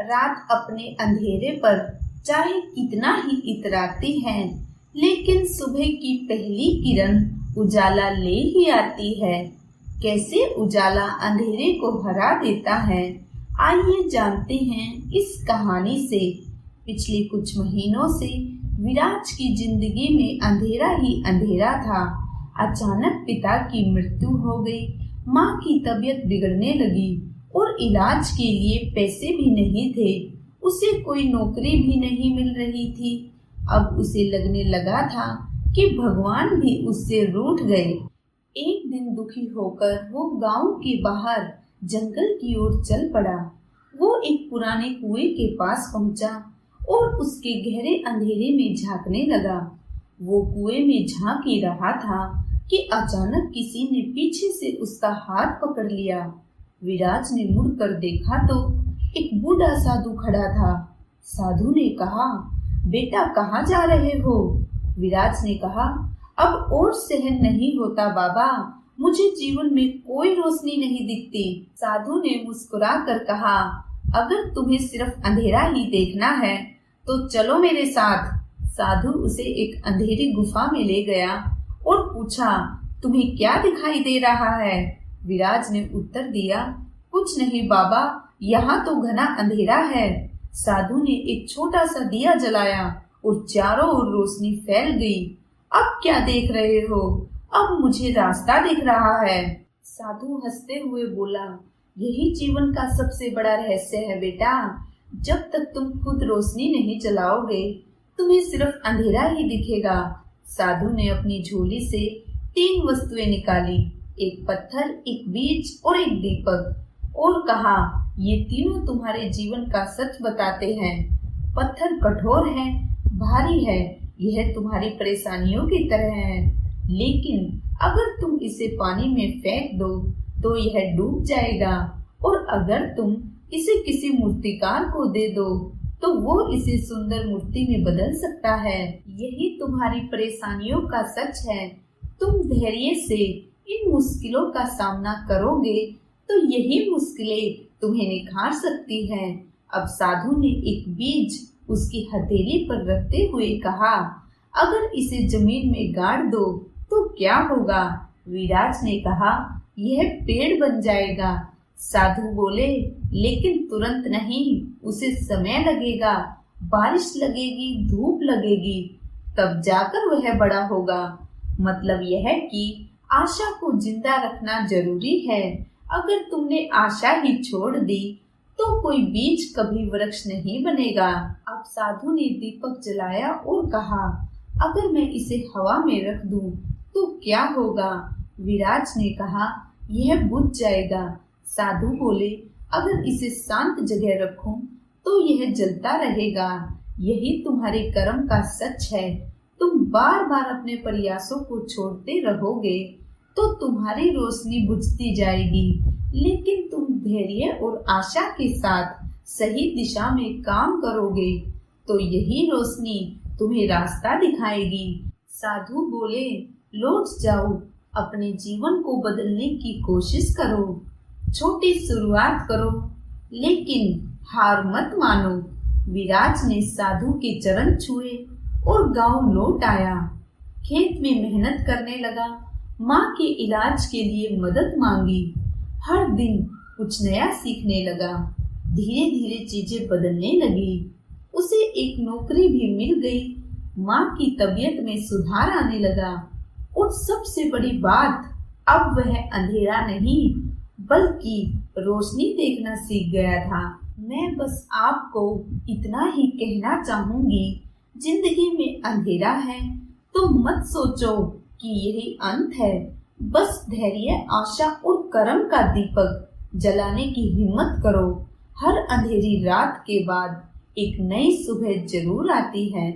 रात अपने अंधेरे पर चाहे कितना ही इतराती है, लेकिन सुबह की पहली किरण उजाला ले ही आती है। कैसे उजाला अंधेरे को हरा देता है, आइए जानते हैं इस कहानी से। पिछले कुछ महीनों से विराज की जिंदगी में अंधेरा ही अंधेरा था। अचानक पिता की मृत्यु हो गई, माँ की तबीयत बिगड़ने लगी और इलाज के लिए पैसे भी नहीं थे। उसे कोई नौकरी भी नहीं मिल रही थी। अब उसे लगने लगा था कि भगवान भी उससे रूठ गए। एक दिन दुखी होकर वो गांव के बाहर जंगल की ओर चल पड़ा। वो एक पुराने कुएं के पास पहुंचा और उसके गहरे अंधेरे में झांकने लगा। वो कुएं में झांक ही रहा था कि अचानक किसी ने पीछे से उसका हाथ पकड़ लिया। विराज ने मुड़कर देखा तो एक बूढ़ा साधु खड़ा था। साधु ने कहा, बेटा कहाँ जा रहे हो? विराज ने कहा, अब और सहन नहीं होता बाबा, मुझे जीवन में कोई रोशनी नहीं दिखती। साधु ने मुस्कुरा कर कहा, अगर तुम्हें सिर्फ अंधेरा ही देखना है तो चलो मेरे साथ। साधु उसे एक अंधेरी गुफा में ले गया और पूछा, तुम्हें क्या दिखाई दे रहा है? विराज ने उत्तर दिया, कुछ नहीं बाबा, यहाँ तो घना अंधेरा है। साधु ने एक छोटा सा दिया जलाया और चारों ओर रोशनी फैल गई। अब क्या देख रहे हो? अब मुझे रास्ता दिख रहा है। साधु हंसते हुए बोला, यही जीवन का सबसे बड़ा रहस्य है बेटा। जब तक तुम खुद रोशनी नहीं जलाओगे, तुम्हें सिर्फ अंधेरा ही दिखेगा। साधु ने अपनी झोली से 3 वस्तुएं निकाली, एक पत्थर, एक बीज और एक दीपक, और कहा, ये तीनों तुम्हारे जीवन का सच बताते हैं। पत्थर कठोर है, भारी है, यह तुम्हारी परेशानियों की तरह है, लेकिन अगर तुम इसे पानी में फेंक दो तो यह डूब जाएगा, और अगर तुम इसे किसी मूर्तिकार को दे दो तो वो इसे सुंदर मूर्ति में बदल सकता है। यही तुम्हारी परेशानियों का सच है। तुम धैर्य से इन मुश्किलों का सामना करोगे तो यही मुश्किलें तुम्हें निखार सकती हैं। अब साधु ने एक बीज उसकी हथेली पर रखते हुए कहा, अगर इसे जमीन में गाड़ दो तो क्या होगा? विराज ने कहा, यह पेड़ बन जाएगा। साधु बोले, लेकिन तुरंत नहीं, उसे समय लगेगा, बारिश लगेगी, धूप लगेगी, तब जाकर वह बड़ा होगा। मतलब यह है कि आशा को जिंदा रखना जरूरी है। अगर तुमने आशा ही छोड़ दी तो कोई बीज कभी वृक्ष नहीं बनेगा। अब साधु ने दीपक जलाया और कहा, अगर मैं इसे हवा में रख दूं तो क्या होगा? विराज ने कहा, यह बुझ जाएगा। साधु बोले, अगर इसे शांत जगह रखूं तो यह जलता रहेगा। यही तुम्हारे कर्म का सच है। तुम बार बार अपने प्रयासों को छोड़ते रहोगे तो तुम्हारी रोशनी बुझती जाएगी, लेकिन तुम धैर्य और आशा के साथ सही दिशा में काम करोगे तो यही रोशनी तुम्हें रास्ता दिखाएगी। साधु बोले, लौट जाओ, अपने जीवन को बदलने की कोशिश करो, छोटी शुरुआत करो, लेकिन हार मत मानो। विराज ने साधु के चरण छुए और गांव लौट आया। खेत में मेहनत करने लगा, माँ के इलाज के लिए मदद मांगी। हर दिन कुछ नया सीखने लगा। धीरे धीरे चीजें बदलने लगी। उसे एक नौकरी भी मिल गई। माँ की तबीयत में सुधार आने लगा और सबसे बड़ी बात, अब वह अंधेरा नहीं बल्कि रोशनी देखना सीख गया था। मैं बस आपको इतना ही कहना चाहूंगी, जिंदगी में अंधेरा है तो मत सोचो कि यही अंत है। बस धैर्य, आशा और कर्म का दीपक जलाने की हिम्मत करो। हर अंधेरी रात के बाद एक नई सुबह जरूर आती है।